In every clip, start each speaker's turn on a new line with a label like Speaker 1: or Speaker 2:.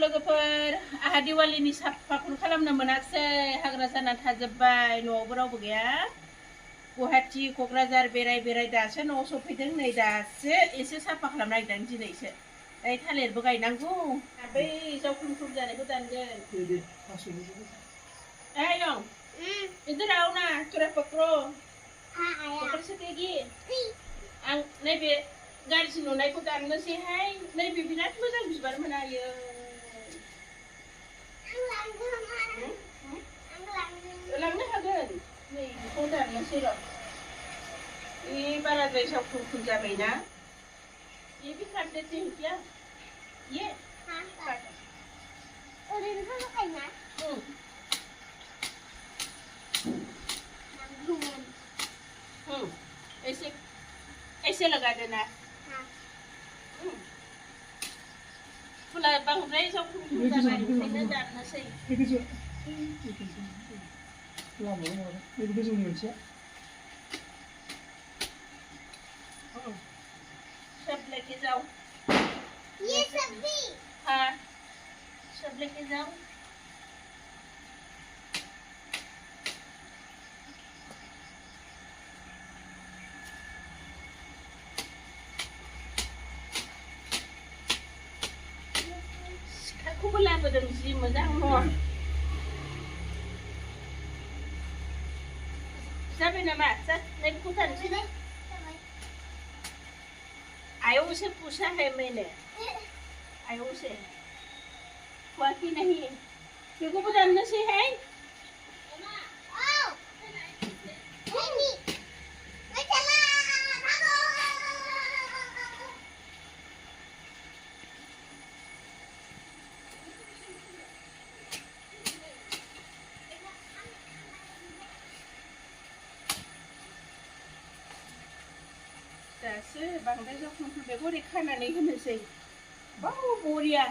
Speaker 1: लोगोफोर आहा दिवालीनि साफाखौनो खालामनो मोनाखिसै हाग्रा जाना थाजोब्बाय न'आवबो रावबो गैया गुवाहाटी क'क्राझार बेराय दासो न'आव सफैदों नै दासो एसे साफा खालामनो नागिरदों दिनैसो ओइ थालिरबो गायनांगौ बै जावख्रुम जानायखौ दानगोन ऐ यं इधर आओ ना थोड़ा पकड़ो पकड़ सकेगी आं नैबे गाज्रि नुनायखौ दाननोसैहाय नैबे बिराद मोजां बिबार मोनायो लांनो हागोन नै बेखौ दाननोसै र' बे बाराद्राय सावखुंखुं जाबायना ये भी काट देते हैं क्या ये ऐसे ऐसे लगा देना फुला बांद्राय सावखुंखुं जाबाय ओंखायनो दाननोसै सब लेके जाओ ये सब भी हाँ सब लेके जाओ सिखाखौबो लाबोदों जि मोजां न' जाबाय नामा नैबेखौ दानसै ना आयो उसे पूछा है मैंने आयो उसे हुआ कि नहीं देखो वो जानने से है दासो बांद्राय जावखुंखुं बेखौ ओरै खानानै होनोसै बाव बरिया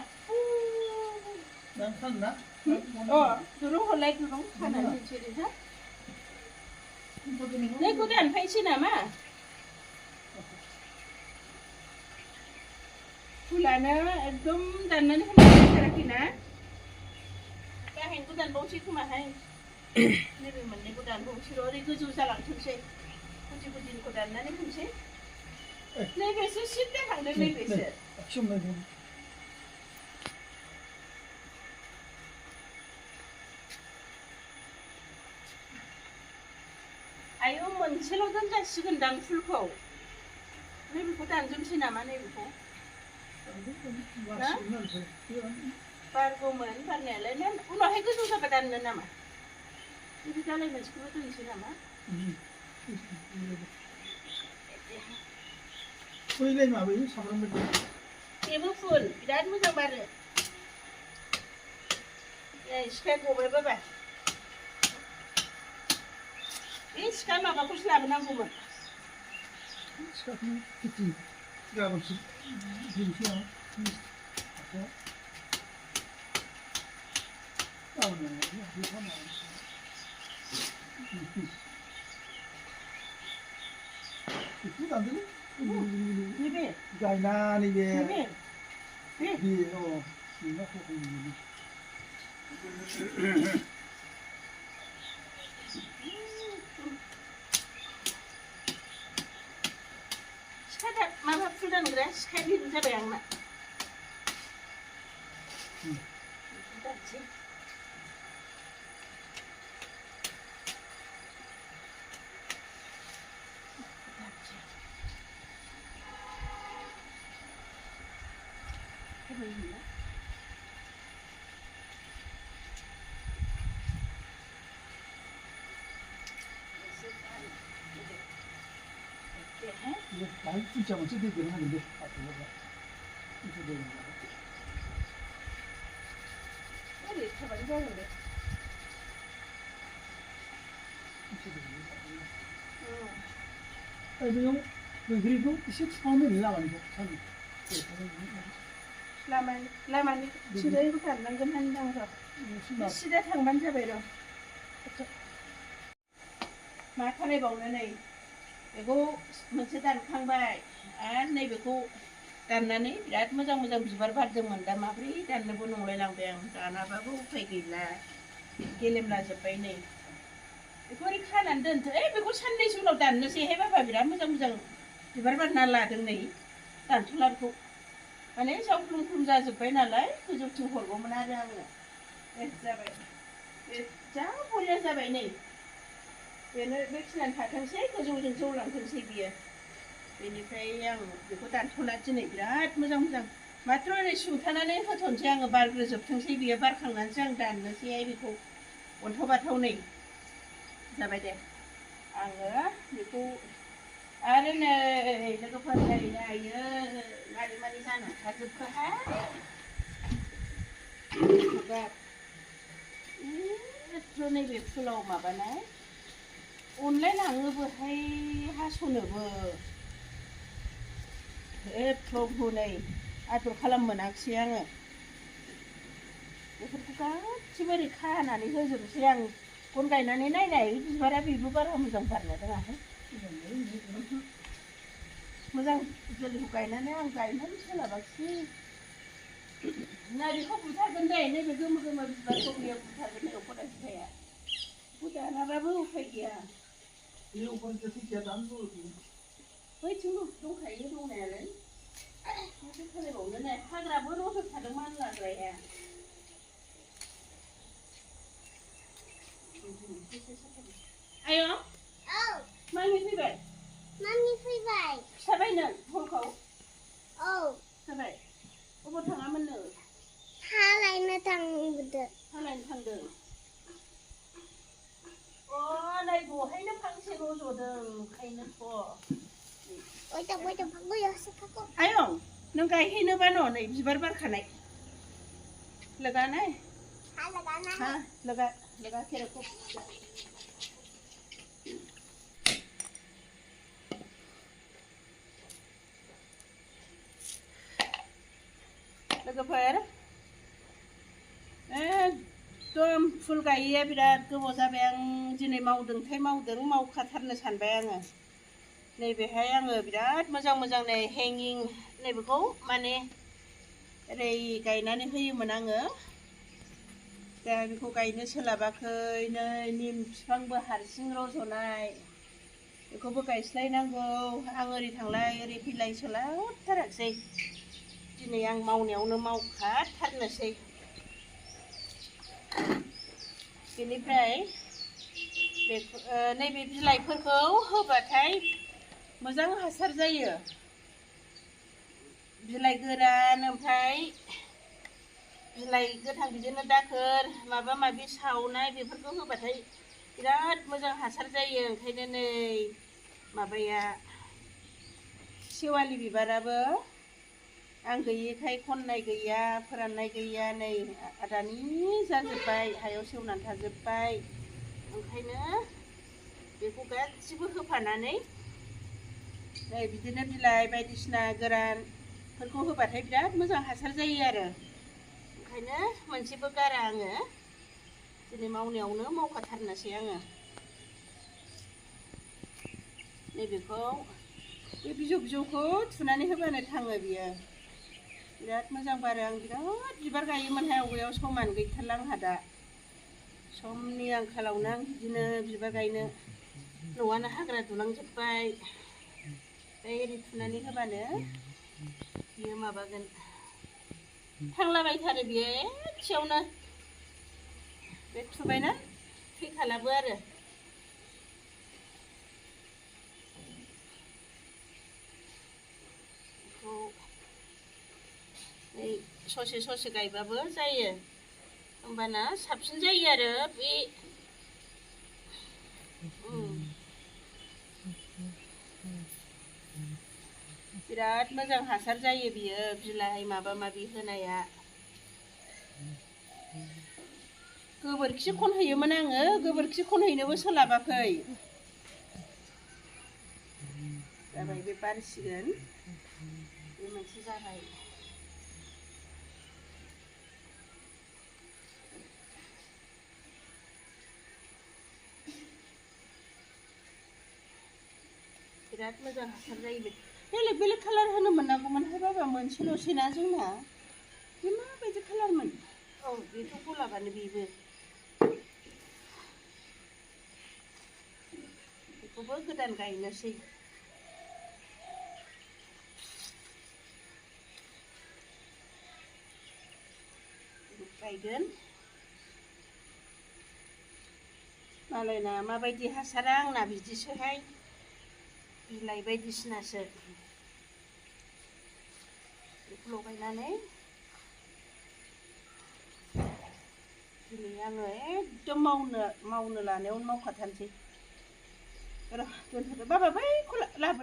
Speaker 1: दुरुं हरलाय दुरुं खानानै होनोसै ओरै हा नैखौ दानफायसै नामा फुलानो एकदम दाननानै होनाय ना गाहायनिखौ दानबावसै खोमाहाय नैबे मोननैखौ दानबावसै र' ओरै गोजौ जालांथोंसै गुदिनिखौ दाननानै होनोसै नैबेसो सिद्दा थांदों नैबेसो आयौ मोनसेल' दोनजासिगोनदां फुलखौ नैबेखौ दानजोबसै नामा नैबेखौ बारगौमोन बारनायालाय उनावहाय गोजौ जाबा दाननो नामा बिदि दालाय मोनसेखौबो दोनसै नामा
Speaker 2: फुललाय माबायो सामब्राम
Speaker 1: बेबो फुल बिराद मोजां बारो सिखाया गबाय बाबा बे सिखा माबाखौसो लाबोनांगौमोन
Speaker 2: सिखाखौ खेथि गाबोनसो दिनोसै नामा बेखौ दानदोंलै
Speaker 1: नैबे
Speaker 2: गायनानै बे
Speaker 1: सिखा माबा फुल दानग्रा सिखा गिदिर जाबाय आंना दानसै
Speaker 2: 많이 진짜 먼저 되긴 하는데
Speaker 1: 오래 가만히 가는데
Speaker 2: 그냥 그리고 식사하면 나가는 거 참.
Speaker 1: लामानि सिदायैबो दाननांगोन होनदां र' सिदा थांबानो जाबाय र' मा खालायबावनो नै बेखौ मोनसे दानखांबाय आरो नैबेखौ दाननानै बिराद मोजां मोजां बिबार बारदोंमोन दा माब्रै दाननोबो नंलायलांबाय आं दानाबाबो उफाय गैला गेलेमलाजोब्बाय नै बेखौ ओरै खानानै दोनसै बेखौ साननैसो उनाव दाननोसैहाय बाबा बिराद मोजां मोजां बिबार बारना लादों नै दानथ'ला बेखौ माने जावख्लुं ख्लुं जाजोब्बाय नालाय गोजौथिं हरगौमोन आरो आङो जाबाय जा बरिया जाबाय नै बेनो बेखिनियानो थाथोंसै गोजौजों जौलांथोंसै बियो बेनिफ्राय आं बेखौ दानथ'ला दिनै बिराद मोजां मोजां माथ्र' ओरै सुंथानानै होथ'नोसै आङो बारग्रोजोबथोंसै बियो बारखांनानैसो आं दाननोसैहाय बेखौ अन्थाव बाथाव नै जाबाय दे आङो बेखौ आरो नै लोगोफोर नै दायो मारै मारै जानो थाजोबखोहाय माबा नैबे फुलाव माबानाय अनलायलाङोबोहाय हास'नोबो प्रभु नै आदर खालाम मोनाखिसै आङो बेफोरखौ गासिबो ओरै खानानै होजोबसै आं गन गायनानै नायनाय बिबारा बेबो बारा मोजां बारनो रोङाहाय मोजां जोलैखौ गायनानै आं गायनानै सोलाबाखिसै ना बेखौ बुथारगोन दे नैबे गोमो गोमो बिबारखौ बेयो बुथारगोन नै अखा दासिखाया बेखौ दानाबाबो उफाय गैया बैथिं दंखायो दंनायालाय माथो खालायबावनो नै हाग्राबो रज'थारदों मानलाग्राया आयं मामि फैबाय फिसाबाय नों बलखौ फिसाबाय अबाव थाङामोननो
Speaker 3: हालायनो थांदों
Speaker 1: अ नै दहायनो फांसे रज'दों ओंखायनोथ' आयं नों गायहैनोबा नै बिबार बारखानाय लगाना हाँ लगा के रखो लोगोफोर एकदम फुल गायैया बिराद गोबाव जाबाय आं दिनै मावदोंथाय मावदों मावखाथारनो सानबाय आङो नैबेहाय आङो बिराद मोजां मोजां नै हेंगिं नैबेखौ माने ओरै गायनानै होयोमोन आङो दा बेखौ गायनो सोलाबाखै नै निम बिफांबो हारसिं रज'नाय बेखौबो गायस्लायनांगौ आं ओरै थांलाय ओरै फैलाय सोलाबथाराखिसै दिनै आं मावनायावनो मावखाथारनोसै बेनिफ्राय नैबे बिलाइफोरखौ होबाथाय मोजां हासार जायो बिलाइ गोरान ओमफ्राय बिलाइ गोथां बिदिनो दाखोर माबा माबि सावनाय बेफोरखौ होबाथाय बिराद मोजां हासार जायो ओंखायनो नै माबाया सेवालि बिबाराबो आं गैयैखाय खननाय गैया फोराननाय गैया नै आदानि जाजोब्बाय हायाव सेवनानै थाजोब्बाय ओंखायनो बेखौ गासिबो होफानानै नै बिदिनो बिलाइ बायदिसिना गोरानफोरखौ होबाथाय बिराद मोजां हासार जायो आरो ओंखायनो मोनसेबो गारा आङो दिनै मावनायावनो मावखाथारनोसै आङो नैबेखौ बे बिजौखौ थुनानै होबानो थाङो बियो बिराद मोजां बारो आं बिराद बिबार गायोमोनहाय आवगायाव समान गैथारला आंहा दा समनि आंखालावनो आं बिदिनो बिबार गायनो न'आनो हाग्रा दुलांजोब्बाय ओरै थुनानै होबानो बियो माबागोन थांलाबायथारो बियो एसेयावनो बे थुबायना थैखालाबो आरो ससे ससे गायबाबो जायो होमबाना साबसिन जायो आरो बे बिराद मोजां हासार जायो बियो बिलाइ माबा माबि होनाया गोबोरखि खनहैयोमोन आङो गोबोरखि खनहैनोबो सोलाबाखै जाबाय बे बारसिगोन बे मोनसे जाबाय बिराद मोजां हासार जायो बेलेग बेलेग कालार होनो मोननांगौमोनहाय बाबा मोनसेल'सैना जोंना बे माबायदि कालारमोन औ बेथ' गलाबानो बेबो बेखौबो गोदान गायनोसै गायगोन मालायना माबायदि हासारा आंना बिदिसोहाय बिलाइ बायदिसिनासो बेखौ लगायनानै दिनै आङो एकदम मावनो लानायावनो मावखाथारनोसै र' दोनथ'दो बाबा बैखौ लाबो